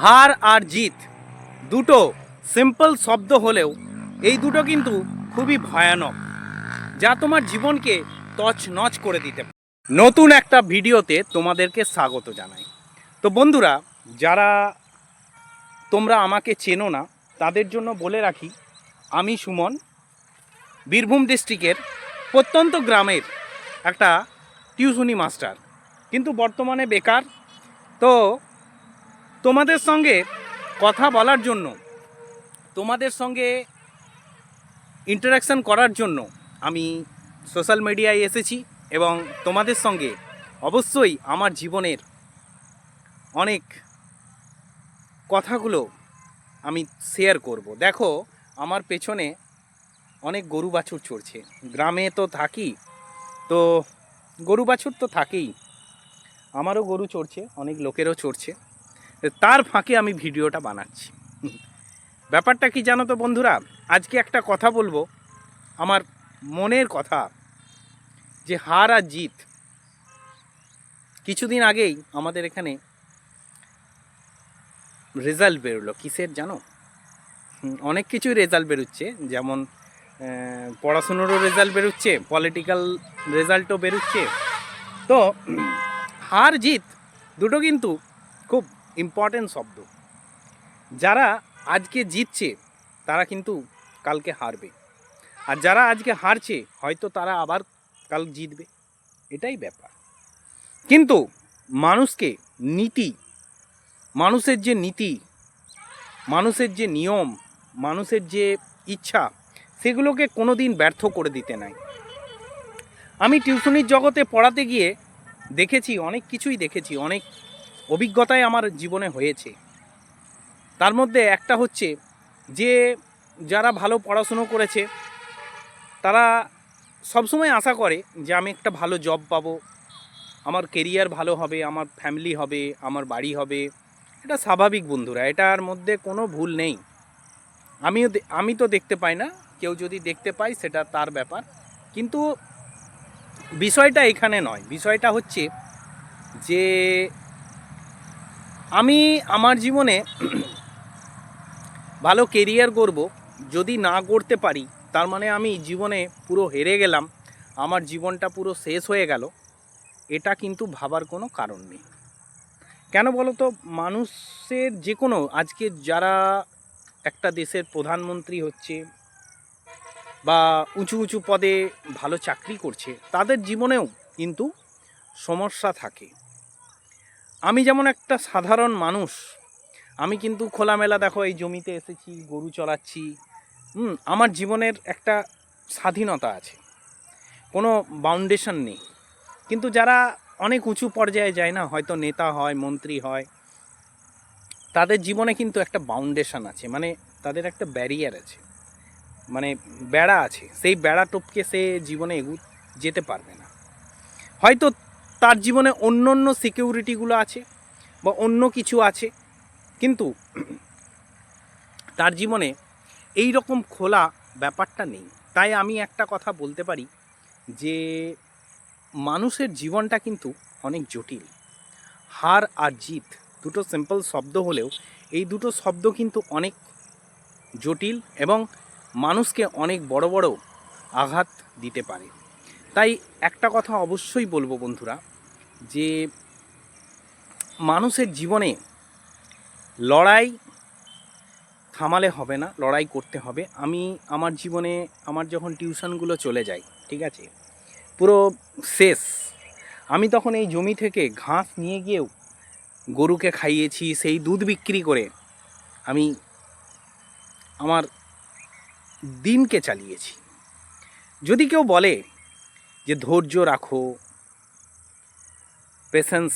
হার আর জিত দুটো সিম্পল শব্দ হলেও এই দুটো কিন্তু খুবই ভয়ানক, যা তোমার জীবনকে তছনছ করে দিতে পারে। নতুন একটা ভিডিওতে তোমাদেরকে স্বাগত জানাই। তো বন্ধুরা, যারা তোমরা আমাকে চেনো না তাদের জন্য বলে রাখি, আমি সুমন, বীরভূম ডিস্ট্রিক্টের প্রত্যন্ত গ্রামের একটা টিউশনি মাস্টার, কিন্তু বর্তমানে বেকার। তো তোমাদের সঙ্গে কথা বলার জন্য, তোমাদের সঙ্গে ইন্টারাকশান করার জন্য আমি সোশ্যাল মিডিয়ায় এসেছি এবং তোমাদের সঙ্গে অবশ্যই আমার জীবনের অনেক কথাগুলো আমি শেয়ার করব। দেখো, আমার পেছনে অনেক গরু বাছুর চড়ছে। গ্রামে তো থাকি, তো গরু বাছুর তো থাকেই, আমারও গরু চড়ছে, অনেক লোকেরও চড়ছে। তার ফাঁকে আমি ভিডিওটা বানাচ্ছি। ব্যাপারটা কি জানো তো বন্ধুরা, আজকে একটা কথা বলবো, আমার মনের কথা, যে হার আর জিত। কিছুদিন আগেই আমাদের এখানে রেজাল্ট বেরোলো, কিসের জানো? অনেক কিছুই রেজাল্ট বেরোচ্ছে, যেমন পড়াশুনোরও রেজাল্ট বেরোচ্ছে, পলিটিক্যাল রেজাল্টও বেরোচ্ছে। তো হার জিত দুটো কিন্তু খুব ইম্পর্টেন্ট শব্দ। যারা আজকে জিতছে তারা কিন্তু কালকে হারবে, আর যারা আজকে হারছে হয়তো তারা আবার কাল জিতবে, এটাই ব্যাপার। কিন্তু মানুষকে নীতি, মানুষের যে নীতি, মানুষের যে নিয়ম, মানুষের যে ইচ্ছা, সেগুলোকে কোনো দিন ব্যর্থ করে দিতে নাই। আমি টিউশনির জগতে পড়াতে গিয়ে দেখেছি, অনেক কিছুই দেখেছি, অনেক অভিজ্ঞতাই আমার জীবনে হয়েছে। তার মধ্যে একটা হচ্ছে যে যারা ভালো পড়াশুনো করেছে তারা সবসময় আশা করে যে আমি একটা ভালো জব পাবো, আমার কেরিয়ার ভালো হবে, আমার ফ্যামিলি হবে, আমার বাড়ি হবে। এটা স্বাভাবিক বন্ধুরা, এটার মধ্যে কোনো ভুল নেই। আমি তো দেখতে পাই না, কেউ যদি দেখতে পায় সেটা তার ব্যাপার। কিন্তু বিষয়টা এখানে নয়, বিষয়টা হচ্ছে যে আমি আমার জীবনে ভালো কেরিয়ার করব, যদি না করতে পারি তার মানে আমি জীবনে পুরো হেরে গেলাম, আমার জীবনটা পুরো শেষ হয়ে গেল, এটা কিন্তু ভাবার কোনো কারণ নেই। কেন বলো তো? মানুষের যে কোনো, আজকে যারা একটা দেশের প্রধানমন্ত্রী হচ্ছে বা উঁচু উঁচু পদে ভালো চাকরি করছে, তাদের জীবনেও কিন্তু সমস্যা থাকে। আমি যেমন একটা সাধারণ মানুষ, আমি কিন্তু খোলামেলা, দেখো এই জমিতে এসেছি, গরু চড়াচ্ছি, আমার জীবনের একটা স্বাধীনতা আছে, কোনো বাউন্ডেশন নেই। কিন্তু যারা অনেক উঁচু পর্যায়ে যায় না, হয়তো নেতা হয়, মন্ত্রী হয়, তাদের জীবনে কিন্তু একটা বাউন্ডেশন আছে, মানে তাদের একটা ব্যারিয়ার আছে, মানে বেড়া আছে, সেই বেড়া টপকে সে জীবনে যেতে পারবে না। হয়তো তার জীবনে অন্য অন্য সিকিউরিটিগুলো আছে বা অন্য কিছু আছে, কিন্তু তার জীবনে এই রকম খোলা ব্যাপারটা নেই। তাই আমি একটা কথা বলতে পারি যে মানুষের জীবনটা কিন্তু অনেক জটিল। হার আর জিত দুটো সিম্পল শব্দ হলেও এই দুটো শব্দ কিন্তু অনেক জটিল এবং মানুষকে অনেক বড় বড় আঘাত দিতে পারে। তাই একটা কথা অবশ্যই বলবো বন্ধুরা, যে মানুষের জীবনে লড়াই থামালে হবে না, লড়াই করতে হবে। আমি আমার জীবনে, আমার যখন টিউশনগুলো চলে যায়, ঠিক আছে, পুরো শেষ, আমি তখন এই জমি থেকে ঘাস নিয়ে গিয়েও গরুকে খাইয়েছি, সেই দুধ বিক্রি করে আমি আমার দিনকে চালিয়েছি। যদি কেউ বলে যে ধৈর্য রাখো, পেশেন্স,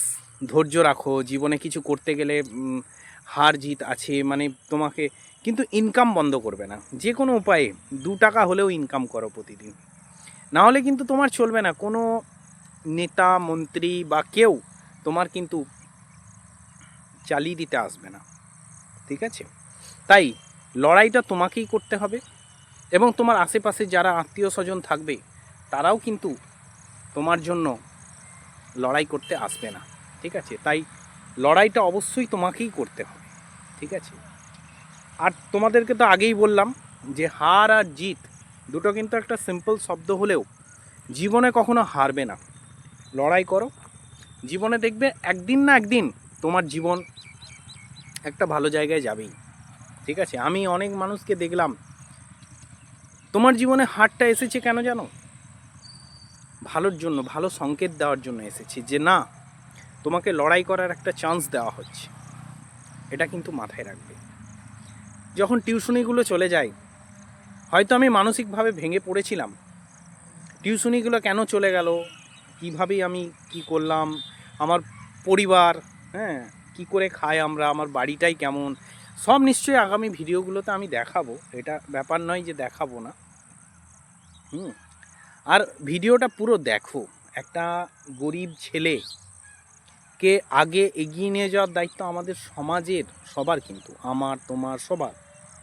ধৈর্য রাখো, জীবনে কিছু করতে গেলে হার জিত আছে, মানে তোমাকে কিন্তু ইনকাম বন্ধ করবে না, যে কোনো উপায়ে 2 টাকা হলেও ইনকাম করো প্রতিদিন, না হলে কিন্তু তোমার চলবে না। কোনো নেতা মন্ত্রী বা কেউ তোমার কিন্তু চালিয়ে দিতে আসবে না, ঠিক আছে? তাই লড়াইটা তোমাকেই করতে হবে, এবং তোমার আশেপাশে যারা আত্মীয় স্বজন থাকবে তারাও কিন্তু তোমার জন্য লড়াই করতে আসবে না, ঠিক আছে? তাই লড়াইটা অবশ্যই তোমাকেই করতে হবে। ঠিক আছে। আর তোমাদেরকে তো আগেই বললাম যে হার আর জিত দুটো কিন্তু একটা সিম্পল শব্দ হলেও জীবনে কখনো হারবে না, লড়াই করো। জীবনে দেখবে একদিন না একদিন তোমার জীবন একটা ভালো জায়গায় যাবেই। ঠিক আছে, আমি অনেক মানুষকে দেখলাম, তোমার জীবনে হারটা এসেছে কেন জানো? ভালোর জন্য, ভালো সংকেত দেওয়ার জন্য এসেছে যে না, তোমাকে লড়াই করার একটা চান্স দেওয়া হচ্ছে। এটা কিন্তু মাথায় রাখবে। যখন টিউশনিগুলো চলে যায়, হয়তো আমি মানসিকভাবে ভেঙে পড়েছিলাম, টিউশনিগুলো কেন চলে গেল, কীভাবেই আমি কি করলাম, আমার পরিবার, হ্যাঁ, কি করে খাই আমরা, আমার বাড়িটাই কেমন, সব নিশ্চয়ই আগামী ভিডিওগুলোতে আমি দেখাবো। এটা ব্যাপার নয় যে দেখাবো না। আর ভিডিওটা পুরো দেখো। একটা গরিব ছেলেকে আগে এগিয়ে নিয়ে যাওয়ার দায়িত্ব আমাদের সমাজের সবার, কিন্তু আমার তোমার সবার।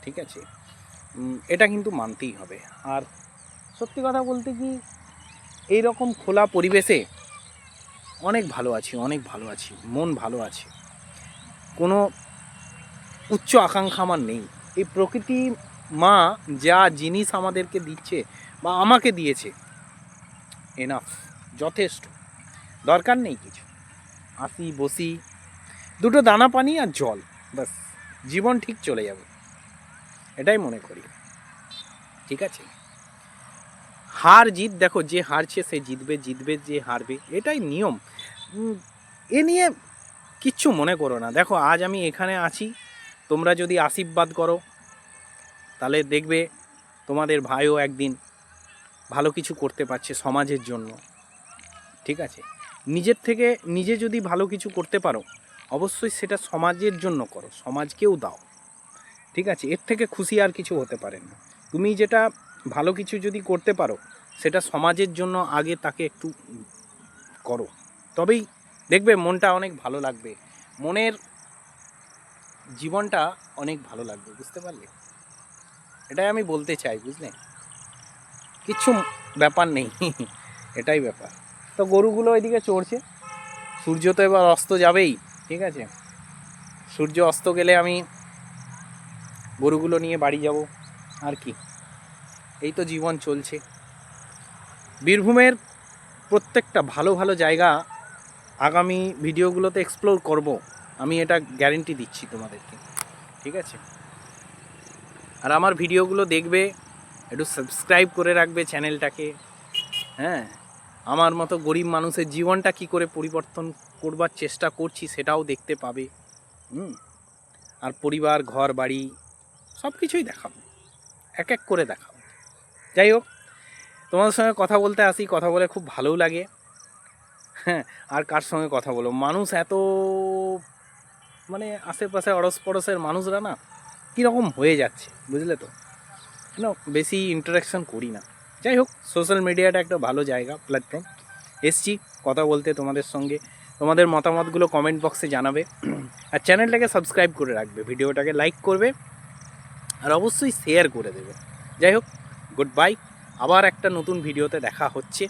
ঠিক আছে, এটা কিন্তু মানতেই হবে। আর সত্যি কথা বলতে কি, এই রকম খোলা পরিবেশে অনেক ভালো আছি, অনেক ভালো আছি, মন ভালো আছে, কোনো উচ্চ আকাঙ্ক্ষা আমার নেই। এই প্রকৃতি মা যা জিনিস আমাদেরকে দিচ্ছে বা আমাকে দিয়েছে, এনাফ, যথেষ্ট, দরকার নেই কিছু। আসি বসি, দুটো দানা পানি আর জল, ব্যাস জীবন ঠিক চলে যাবে, এটাই মনে করি। ঠিক আছে, হার জিত দেখো, যে হারছে সে জিতবে, জিতবে যে হারবে, এটাই নিয়ম। এ নিয়ে কিচ্ছু মনে করো না। দেখো আজ আমি এখানে আছি, তোমরা যদি আশীর্বাদ করো তাহলে দেখবে তোমাদের ভাইও একদিন ভালো কিছু করতে পারছে সমাজের জন্য। ঠিক আছে, নিজের থেকে নিজে যদি ভালো কিছু করতে পারো, অবশ্যই সেটা সমাজের জন্য করো, সমাজকেও দাও। ঠিক আছে, এর থেকে খুশি আর কিছু হতে পারে না। তুমি যেটা ভালো কিছু যদি করতে পারো, সেটা সমাজের জন্য আগে তাকে একটু করো, তবেই দেখবে মনটা অনেক ভালো লাগবে, মনের জীবনটা অনেক ভালো লাগবে। বুঝতে পারলে? এটাই আমি বলতে চাই, বুঝলে? কিচ্ছু ব্যাপার নেই, এটাই ব্যাপার। তো গরুগুলো ওইদিকে চড়ছে, সূর্য তো এবার অস্ত যাবেই। ঠিক আছে, সূর্য অস্ত গেলে আমি গরুগুলো নিয়ে বাড়ি যাব, আর কি। এই তো জীবন চলছে। বীরভূমের প্রত্যেকটা ভালো ভালো জায়গা আগামী ভিডিওগুলোতে এক্সপ্লোর করব, আমি এটা গ্যারেন্টি দিচ্ছি তোমাদেরকে। ঠিক আছে, আর আমার ভিডিওগুলো দেখবে, একটু সাবস্ক্রাইব করে রাখবে চ্যানেলটাকে। হ্যাঁ, আমার মতো গরিব মানুষের জীবনটা কি করে পরিবর্তন করবার চেষ্টা করছি সেটাও দেখতে পাবে। আর পরিবার, ঘর বাড়ি সব কিছুই দেখাবো, এক এক করে দেখাবো। যাই হোক, তোমাদের সঙ্গে কথা বলতে আসি, কথা বলে খুব ভালোও লাগে। হ্যাঁ, আর কার সঙ্গে কথা বলো, মানুষ এত মানে আশেপাশে অড়স পড়শের মানুষরা না কীরকম হয়ে যাচ্ছে, বুঝলে তো, বেশি ইন্টারাকশান করি না। যাই হোক, সোশ্যাল মিডিয়াটা একটা ভালো জায়গা, প্ল্যাটফর্ম। এসছি কথা বলতে তোমাদের সঙ্গে, তোমাদের মতামতগুলো কমেন্ট বক্সে জানাবে। আর চ্যানেলটাকে সাবস্ক্রাইব করে রাখবে, ভিডিওটাকে লাইক করবে, আর অবশ্যই শেয়ার করে দেবে। যাই হোক, গুড বাই, আবার একটা নতুন ভিডিওতে দেখা হচ্ছে।